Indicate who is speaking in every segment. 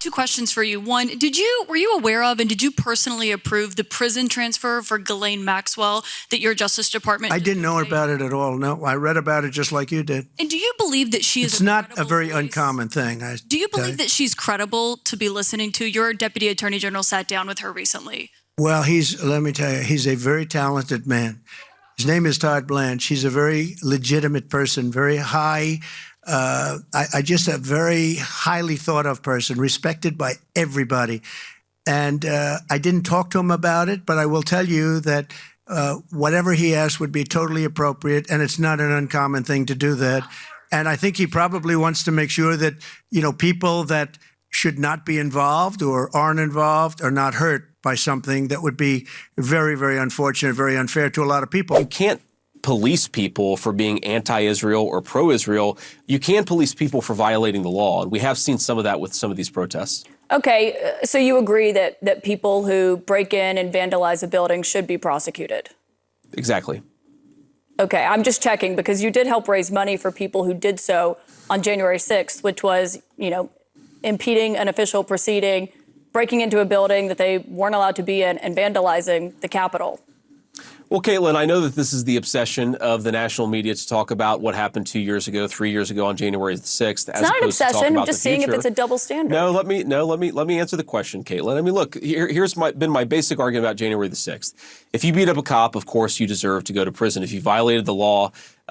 Speaker 1: Two questions for you. One, were you aware of and did you personally approve the prison transfer for Ghislaine Maxwell that your Justice Department?
Speaker 2: I didn't know about it at all. No, I read about it just like you did.
Speaker 1: And do you believe that she is
Speaker 2: It's not a very uncommon thing.
Speaker 1: Do you believe that she's credible to be listening to? Your Deputy Attorney General sat down with her recently.
Speaker 2: Well, let me tell you, he's a very talented man. His name is Todd Blanche. He's a very legitimate person, very high. I just a very highly thought of person, respected by everybody. And I didn't talk to him about it, but I will tell you that whatever he asked would be totally appropriate. And it's not an uncommon thing to do that. And I think he probably wants to make sure that, people that should not be involved or aren't involved are not hurt by something that would be very, very unfortunate, very unfair to a lot of people.
Speaker 3: You can't police people for being anti-Israel or pro-Israel. You can police people for violating the law, and we have seen some of that with some of these protests.
Speaker 4: Okay, so you agree that people who break in and vandalize a building should be prosecuted?
Speaker 3: Exactly.
Speaker 4: Okay, I'm just checking because you did help raise money for people who did so on January 6th, which was, impeding an official proceeding, breaking into a building that they weren't allowed to be in, and vandalizing the Capitol.
Speaker 3: Well, Kaitlin, I know that this is the obsession of the national media to talk about what happened 2 years ago, 3 years ago on January the 6th.
Speaker 4: It's not an obsession. I'm just seeing if it's a double standard.
Speaker 3: No, let me answer the question, Kaitlin. I mean, look, here's been my basic argument about January the 6th. If you beat up a cop, of course, you deserve to go to prison. If you violated the law,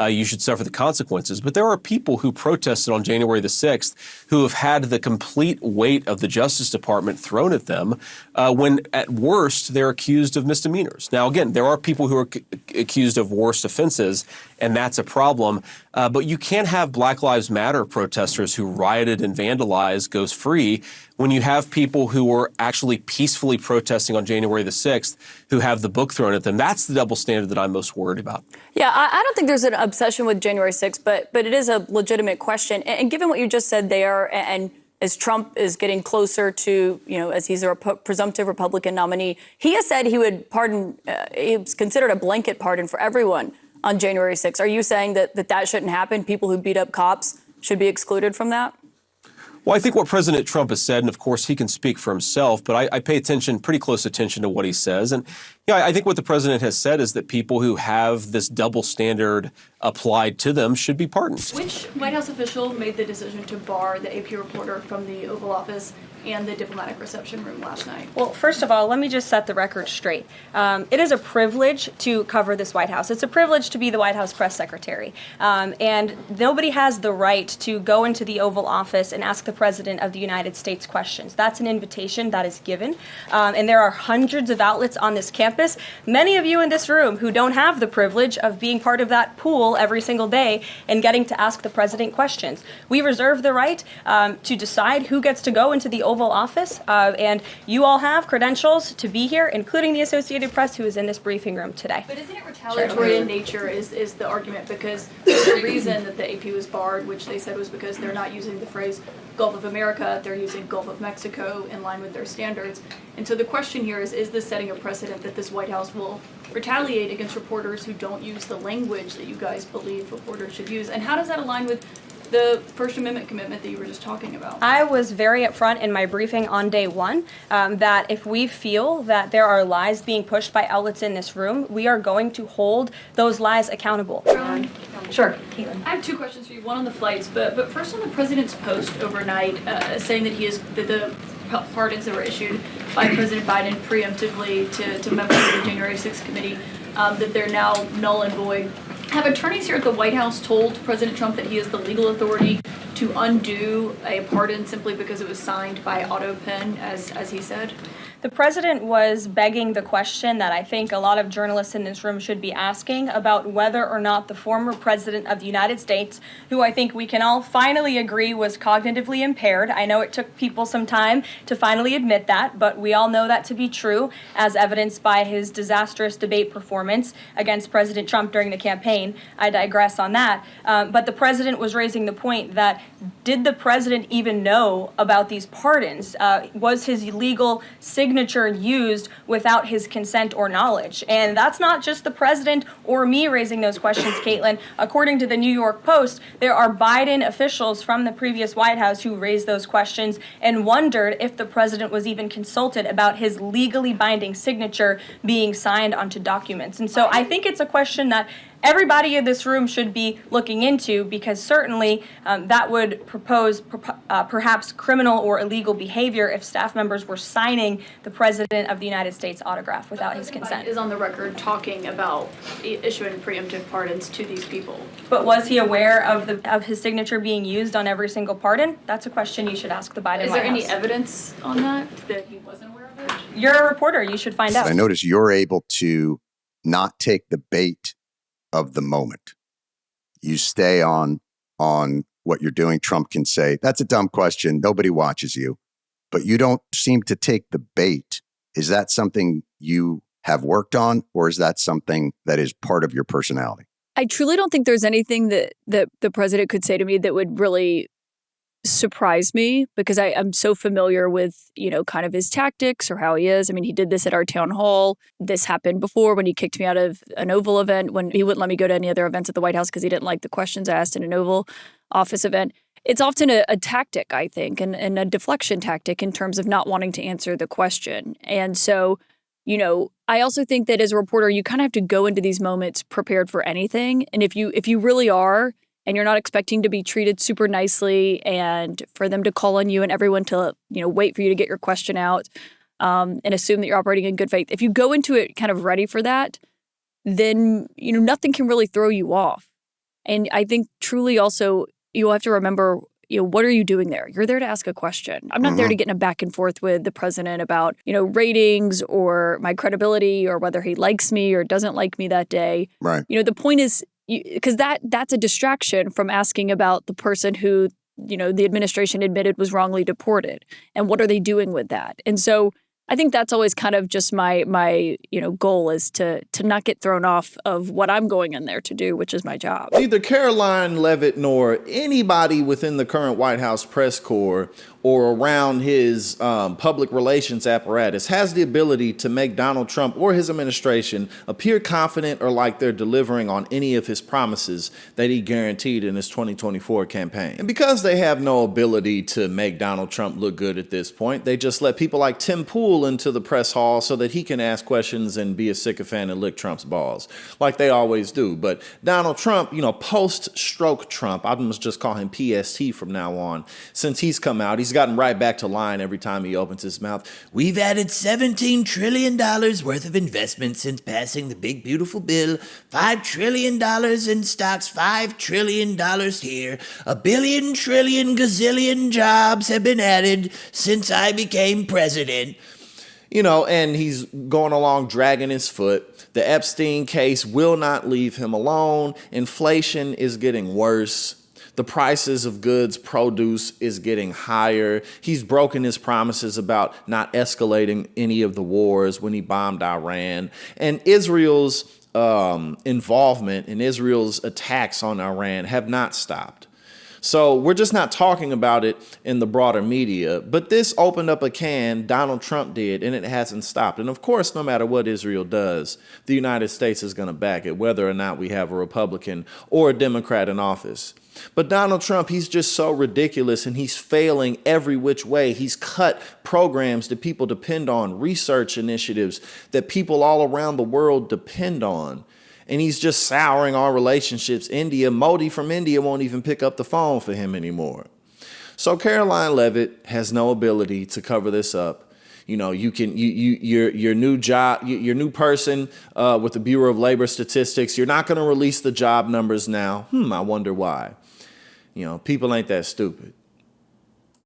Speaker 3: you should suffer the consequences. But there are people who protested on January the 6th who have had the complete weight of the Justice Department thrown at them when, at worst, they're accused of misdemeanors. Now, again, there are people who are accused of worse offenses, and that's a problem. But you can't have Black Lives Matter protesters who rioted and vandalized go free when you have people who were actually peacefully protesting on January the 6th who have the book thrown at them. That's the double standard that I'm most worried about.
Speaker 4: Yeah, I don't think there's an obsession with January 6th, but it is a legitimate question. And given what you just said there, and as Trump is getting closer to, as he's a presumptive Republican nominee, he has said he would pardon, he's considered a blanket pardon for everyone on January 6th. Are you saying that shouldn't happen? People who beat up cops should be excluded from that?
Speaker 3: Well, I think what President Trump has said, and of course he can speak for himself, but I pay pretty close attention to what he says. And I think what the president has said is that people who have this double standard applied to them should be pardoned. Which
Speaker 1: White House official made the decision to bar the AP reporter from the Oval Office and the diplomatic reception room last night?
Speaker 5: Well, first of all, let me just set the record straight. It is a privilege to cover this White House. It's a privilege to be the White House press secretary. And nobody has the right to go into the Oval Office and ask the President of the United States questions. That's an invitation that is given. And there are hundreds of outlets on this campus, many of you in this room who don't have the privilege of being part of that pool every single day and getting to ask the President questions. We reserve the right to decide who gets to go into the Oval Office, and you all have credentials to be here, including the Associated Press, who is in this briefing room today.
Speaker 1: But isn't it retaliatory in nature is the argument, because the reason that the AP was barred, which they said was because they're not using the phrase Gulf of America, they're using Gulf of Mexico in line with their standards. And so the question here is this setting a precedent that this White House will retaliate against reporters who don't use the language that you guys believe reporters should use? And how does that align with the First Amendment commitment that you were just talking about?
Speaker 5: I was very upfront in my briefing on day one that if we feel that there are lies being pushed by outlets in this room, we are going to hold those lies accountable.
Speaker 1: Sure, Kaitlin. I have two questions for you. One on the flights, but first on the president's post overnight, saying that the pardons that were issued by President Biden preemptively to members of the January 6th committee, that they're now null and void. Have attorneys here at the White House told President Trump that he has the legal authority to undo a pardon simply because it was signed by auto pen, as he said?
Speaker 5: The president was begging the question that I think a lot of journalists in this room should be asking about whether or not the former president of the United States, who I think we can all finally agree was cognitively impaired. I know it took people some time to finally admit that, but we all know that to be true, as evidenced by his disastrous debate performance against President Trump during the campaign. I digress on that. But the president was raising the point that did the president even know about these pardons? Was his legal signature used without his consent or knowledge? And that's not just the president or me raising those questions, Kaitlin. According to the New York Post, there are Biden officials from the previous White House who raised those questions and wondered if the president was even consulted about his legally binding signature being signed onto documents. And so I think it's a question that everybody in this room should be looking into, because certainly that would propose perhaps criminal or illegal behavior if staff members were signing the President of the United States autograph without his consent.
Speaker 1: Biden is on the record talking about issuing preemptive pardons to these people.
Speaker 5: But was he aware of his signature being used on every single pardon? That's a question you should ask the Biden White House.
Speaker 1: Is there any evidence on that he wasn't aware of it?
Speaker 5: You're a reporter. You should find out.
Speaker 6: I notice you're able to not take the bait of the moment. You stay on what you're doing. Trump can say, that's a dumb question. Nobody watches you. But you don't seem to take the bait. Is that something you have worked on, or is that something that is part of your personality?
Speaker 4: I truly don't think there's anything that the president could say to me that would really surprise me, because I'm so familiar with, kind of his tactics or how he is. I mean, he did this at our town hall. This happened before when he kicked me out of an Oval event, when he wouldn't let me go to any other events at the White House because he didn't like the questions asked in an Oval Office event. It's often a tactic, I think, and a deflection tactic in terms of not wanting to answer the question. And so, I also think that as a reporter, you kind of have to go into these moments prepared for anything. And if you really are, and you're not expecting to be treated super nicely and for them to call on you and everyone to, wait for you to get your question out and assume that you're operating in good faith. If you go into it kind of ready for that, then, nothing can really throw you off. And I think truly also you'll have to remember, what are you doing there? You're there to ask a question. I'm not there to get in a back and forth with the president about, ratings or my credibility or whether he likes me or doesn't like me that day.
Speaker 6: Right.
Speaker 4: The point is, because that's a distraction from asking about the person who, the administration admitted was wrongly deported, and what are they doing with that? And so I think that's always kind of just my goal is to not get thrown off of what I'm going in there to do, which is my job.
Speaker 7: Neither Caroline Leavitt nor anybody within the current White House press corps or around his public relations apparatus has the ability to make Donald Trump or his administration appear confident or like they're delivering on any of his promises that he guaranteed in his 2024 campaign. And because they have no ability to make Donald Trump look good at this point, they just let people like Tim Pool into the press hall so that he can ask questions and be a sycophant and lick Trump's balls, like they always do. But Donald Trump, post-stroke Trump, I must just call him PST from now on, since he's come out, he's gotten right back to lying every time he opens his mouth. We've added $17 trillion worth of investment since passing the big, beautiful bill. $5 trillion in stocks, $5 trillion here. A billion, trillion, gazillion jobs have been added since I became president. And he's going along dragging his foot. The Epstein case will not leave him alone. Inflation is getting worse. The prices of goods, produce is getting higher. He's broken his promises about not escalating any of the wars when he bombed Iran. And Israel's involvement in Israel's attacks on Iran have not stopped. So we're just not talking about it in the broader media. But this opened up a can, Donald Trump did, and it hasn't stopped. And of course, no matter what Israel does, the United States is going to back it, whether or not we have a Republican or a Democrat in office. But Donald Trump, he's just so ridiculous, and he's failing every which way. He's cut programs that people depend on, research initiatives that people all around the world depend on. And he's just souring our relationships. Modi from India won't even pick up the phone for him anymore. So Caroline Leavitt has no ability to cover this up. Your new job, your new person with the Bureau of Labor Statistics, you're not going to release the job numbers now. I wonder why. People ain't that stupid.